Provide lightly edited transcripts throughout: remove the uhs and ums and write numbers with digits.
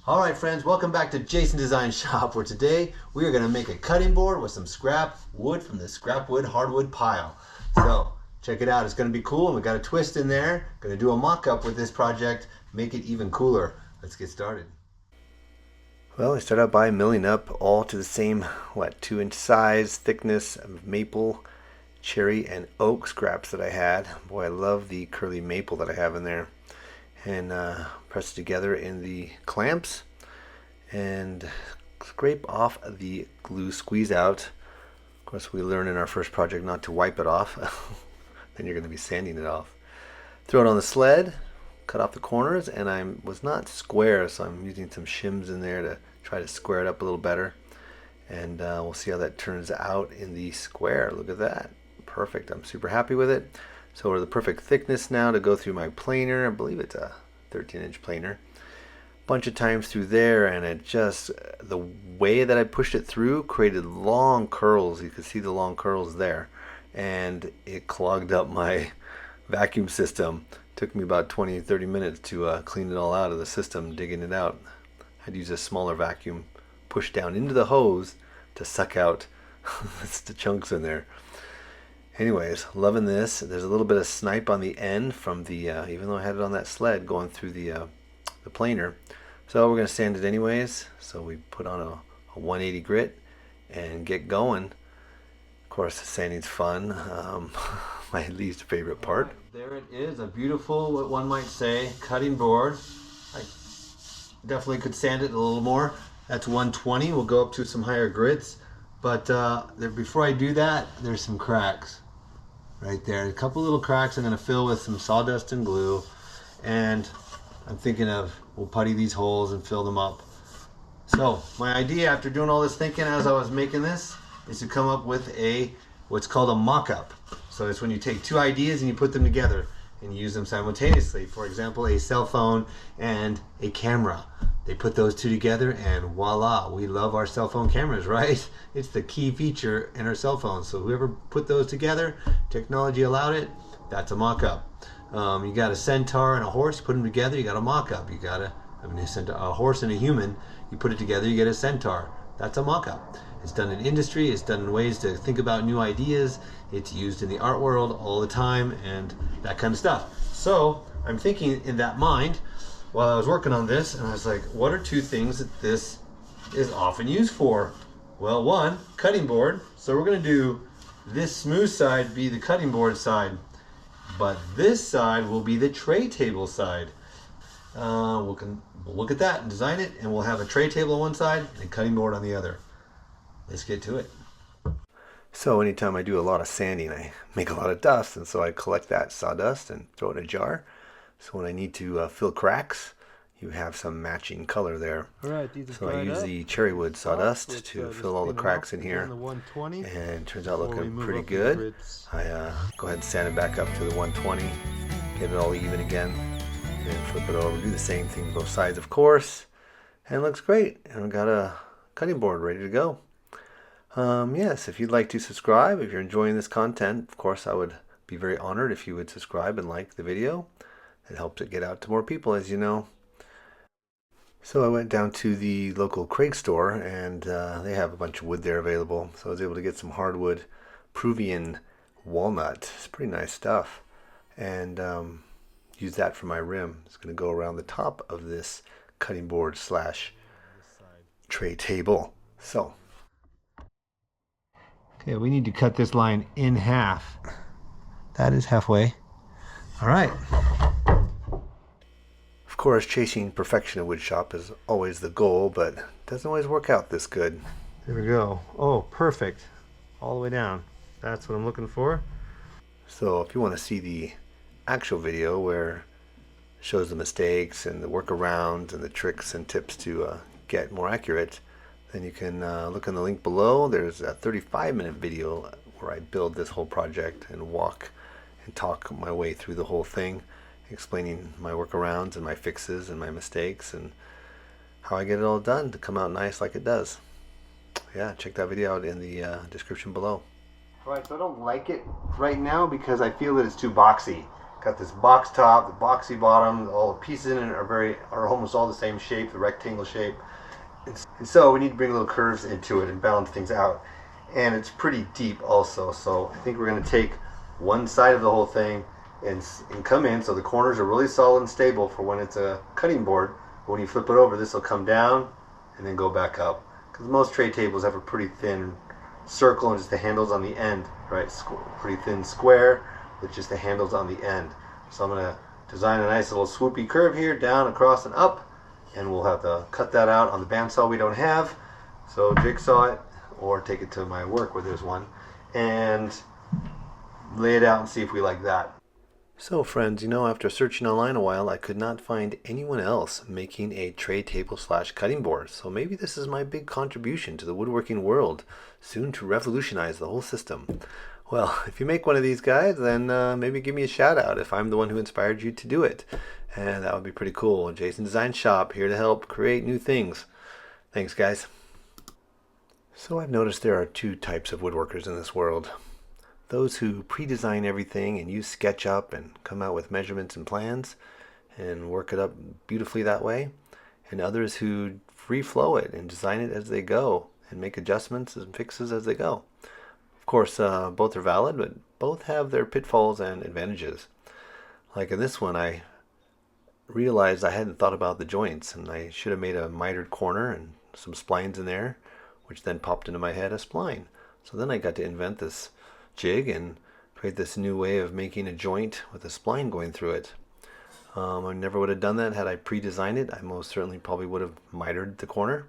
Alright friends, welcome back to Jason Design Shop, where today we are going to make a cutting board with some scrap wood from the scrap wood hardwood pile. So check it out, it's going to be cool, and we got a twist in there. Going to do a mock-up with this project, make it even cooler. Let's get started. Well, I start out by milling up all to the same 2-inch size thickness of maple, cherry, and oak scraps that I had. Boy, I love the curly maple that I have in there. And press it together in the clamps and scrape off the glue squeeze out. Of course, we learned in our first project not to wipe it off. Then you're going to be sanding it off. Throw it on the sled, cut off the corners, and I was not square, so I'm using some shims in there to try to square it up a little better. And we'll see how that turns out in the square. Look at that. Perfect. I'm super happy with it. So we're the perfect thickness now to go through my planer. I believe it's a 13-inch planer. Bunch of times through there, and it just, the way that I pushed it through created long curls. You can see the long curls there. And it clogged up my vacuum system. Took me about 20-30 minutes to clean it all out of the system, digging it out. I'd use a smaller vacuum, push down into the hose to suck out the chunks in there. Anyways, loving this. There's a little bit of snipe on the end from the, even though I had it on that sled going through the planer. So we're going to sand it anyways. So we put on a 180 grit and get going. Of course, sanding's fun. My least favorite part. There it is, a beautiful, what one might say, cutting board. I definitely could sand it a little more. That's 120. We'll go up to some higher grits. But before I do that, there's some cracks. Right there, a couple little cracks I'm going to fill with some sawdust and glue, and I'm thinking of, we'll putty these holes and fill them up. So my idea after doing all this thinking as I was making this is to come up with what's called a mock-up. So it's when you take two ideas and you put them together and use them simultaneously. For example, a cell phone and a camera. They put those two together and voila, we love our cell phone cameras, right? It's the key feature in our cell phones. So whoever put those together, technology allowed it, that's a mock-up. You got a centaur and a horse, put them together, you got a mock-up. You got a horse and a human, you put it together, you get a centaur. That's a mock-up. It's done in industry, it's done in ways to think about new ideas, it's used in the art world all the time, and that kind of stuff. So I'm thinking in that mind, while I was working on this, and I was like, what are two things that this is often used for? Well, one, cutting board. So we're going to do this smooth side be the cutting board side, but this side will be the tray table side. We'll look at that and design it, and we'll have a tray table on one side and a cutting board on the other. Let's get to it. So anytime I do a lot of sanding, I make a lot of dust, and so I collect that sawdust and throw it in a jar. So when I need to fill cracks, you have some matching color there. Right, so I use the cherry wood sawdust to fill all the cracks in here, and it turns out looking pretty good. I go ahead and sand it back up to the 120, get it all even again, and flip it over. Do the same thing both sides, of course, and it looks great. And I've got a cutting board ready to go. Yes, if you'd like to subscribe, if you're enjoying this content, of course I would be very honored if you would subscribe and like the video. It helps it get out to more people, as you know. So I went down to the local Craig store, and they have a bunch of wood there available. So I was able to get some hardwood Peruvian walnut. It's pretty nice stuff. And use that for my rim. It's going to go around the top of this cutting board / tray table. So, okay, we need to cut this line in half. That is halfway. All right. Of course, chasing perfection in woodshop is always the goal, but it doesn't always work out this good. There we go. Oh, perfect. All the way down. That's what I'm looking for. So if you want to see the actual video where it shows the mistakes and the workarounds and the tricks and tips to get more accurate, then you can look in the link below. There's a 35-minute video where I build this whole project and walk and talk my way through the whole thing, explaining my workarounds and my fixes and my mistakes and how I get it all done to come out nice like it does. Yeah, check that video out in the description below. Alright, so I don't like it right now because I feel that it's too boxy. got this box top, the boxy bottom, all the pieces in it are almost all the same shape, the rectangle shape. And so we need to bring little curves into it and balance things out. And it's pretty deep also, so I think we're going to take one side of the whole thing and come in so the corners are really solid and stable for when it's a cutting board. But when you flip it over, this will come down and then go back up. Because most tray tables have a pretty thin circle and just the handles on the end, right? Pretty thin square with just the handles on the end. So I'm going to design a nice little swoopy curve here, down, across, and up. And we'll have to cut that out on the bandsaw we don't have. So jigsaw it, or take it to my work where there's one, and lay it out and see if we like that. So friends, you know, after searching online a while, I could not find anyone else making a tray table / cutting board. So maybe this is my big contribution to the woodworking world, soon to revolutionize the whole system. Well, if you make one of these guys, then maybe give me a shout out if I'm the one who inspired you to do it. And that would be pretty cool. Jason Design Shop, here to help create new things. Thanks, guys. So I've noticed there are two types of woodworkers in this world. Those who pre-design everything and use SketchUp and come out with measurements and plans and work it up beautifully that way. And others who free flow it and design it as they go and make adjustments and fixes as they go. Of course, both are valid, but both have their pitfalls and advantages. Like in this one, I realized I hadn't thought about the joints, and I should have made a mitered corner and some splines in there, which then popped into my head a spline. So then I got to invent this jig and create this new way of making a joint with a spline going through it. I never would have done that had I pre-designed it. I most certainly probably would have mitered the corner.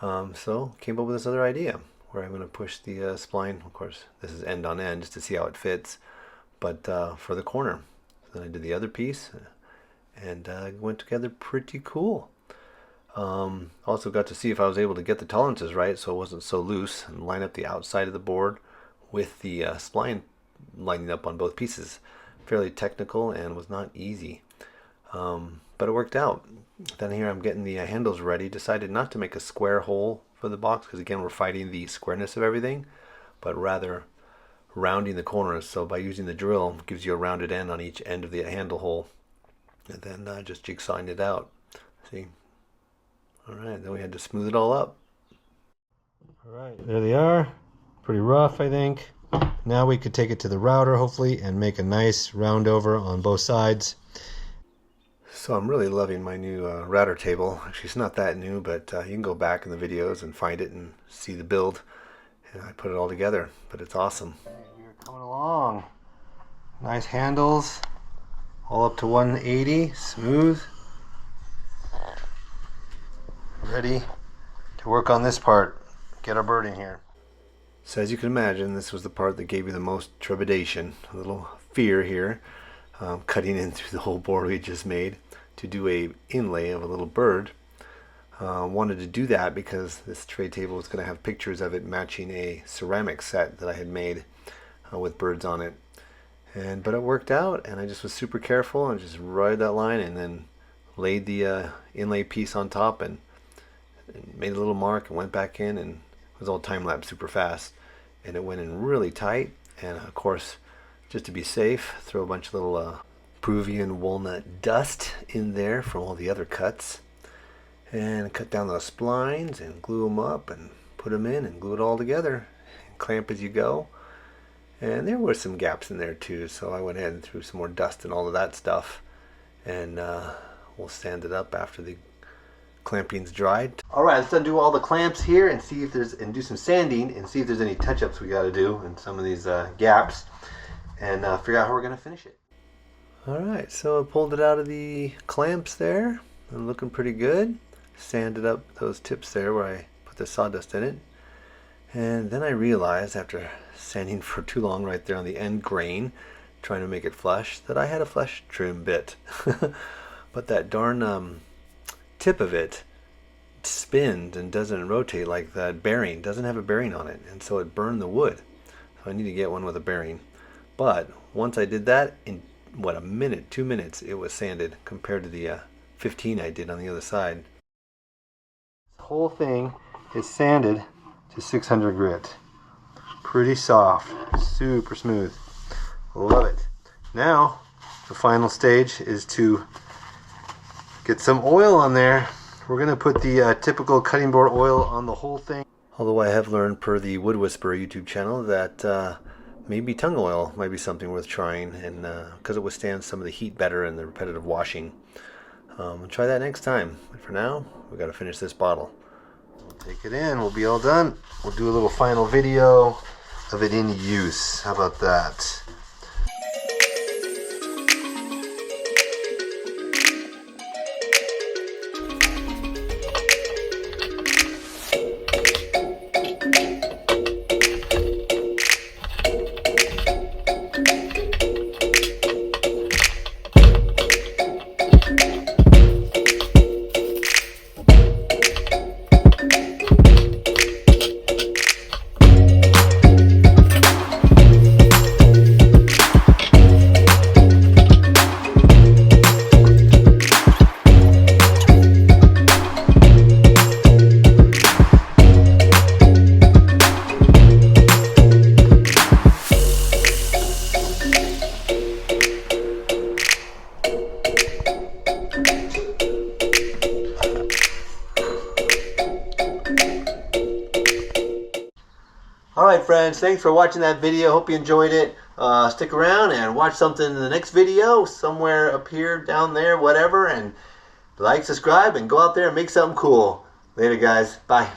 So came up with this other idea where I'm going to push the spline. Of course, this is end on end just to see how it fits, but for the corner. So then I did the other piece, and it went together pretty cool. Also got to see if I was able to get the tolerances right so it wasn't so loose, and line up the outside of the board with the spline lining up on both pieces. Fairly technical and was not easy, but it worked out. Then here I'm getting the handles ready. Decided not to make a square hole for the box because again we're fighting the squareness of everything, but rather rounding the corners. So by using the drill, it gives you a rounded end on each end of the handle hole, and then just jigsawing it out. See? Alright, then we had to smooth it all up. Alright, there they are. Pretty rough, I think. Now we could take it to the router, hopefully, and make a nice round over on both sides. So I'm really loving my new router table. Actually, it's not that new, but you can go back in the videos and find it and see the build. And I put it all together, but it's awesome. We're coming along. Nice handles, all up to 180, smooth. Ready to work on this part, get our bird in here. So as you can imagine, this was the part that gave me the most trepidation, a little fear here, cutting in through the whole board we just made to do a inlay of a little bird. Wanted to do that because this tray table was going to have pictures of it matching a ceramic set that I had made with birds on it. But it worked out, and I just was super careful and just rode that line and then laid the inlay piece on top and made a little mark and went back in, and it was all time-lapse super fast, and it went in really tight. And of course, just to be safe, throw a bunch of little Peruvian walnut dust in there from all the other cuts, and cut down those splines and glue them up and put them in and glue it all together and clamp as you go. And there were some gaps in there too, so I went ahead and threw some more dust and all of that stuff, and we'll sand it up after the clamping's dried. All right, let's undo all the clamps here and see if there's, and do some sanding and see if there's any touch-ups we got to do in some of these gaps, and figure out how we're going to finish it. All right, so I pulled it out of the clamps there and looking pretty good. Sanded up those tips there where I put the sawdust in it, and then I realized after sanding for too long right there on the end grain, trying to make it flush, that I had a flush trim bit. But that darn tip of it spins and doesn't rotate like that bearing, doesn't have a bearing on it, and so it burned the wood. So I need to get one with a bearing. But once I did that, in what, a minute, 2 minutes, it was sanded compared to the 15 I did on the other side. This whole thing is sanded to 600 grit. Pretty soft, super smooth. Love it. Now The final stage is to get some oil on there. We're going to put the typical cutting board oil on the whole thing. Although I have learned per the Wood Whisperer YouTube channel that maybe tung oil might be something worth trying, and because it withstands some of the heat better and the repetitive washing. We'll try that next time. But for now, we got to finish this bottle. We'll take it in. We'll be all done. We'll do a little final video of it in use. How about that? Alright friends, thanks for watching that video. Hope you enjoyed it. Stick around and watch something in the next video, somewhere up here, down there, whatever. And like, subscribe, and go out there and make something cool. Later guys. Bye.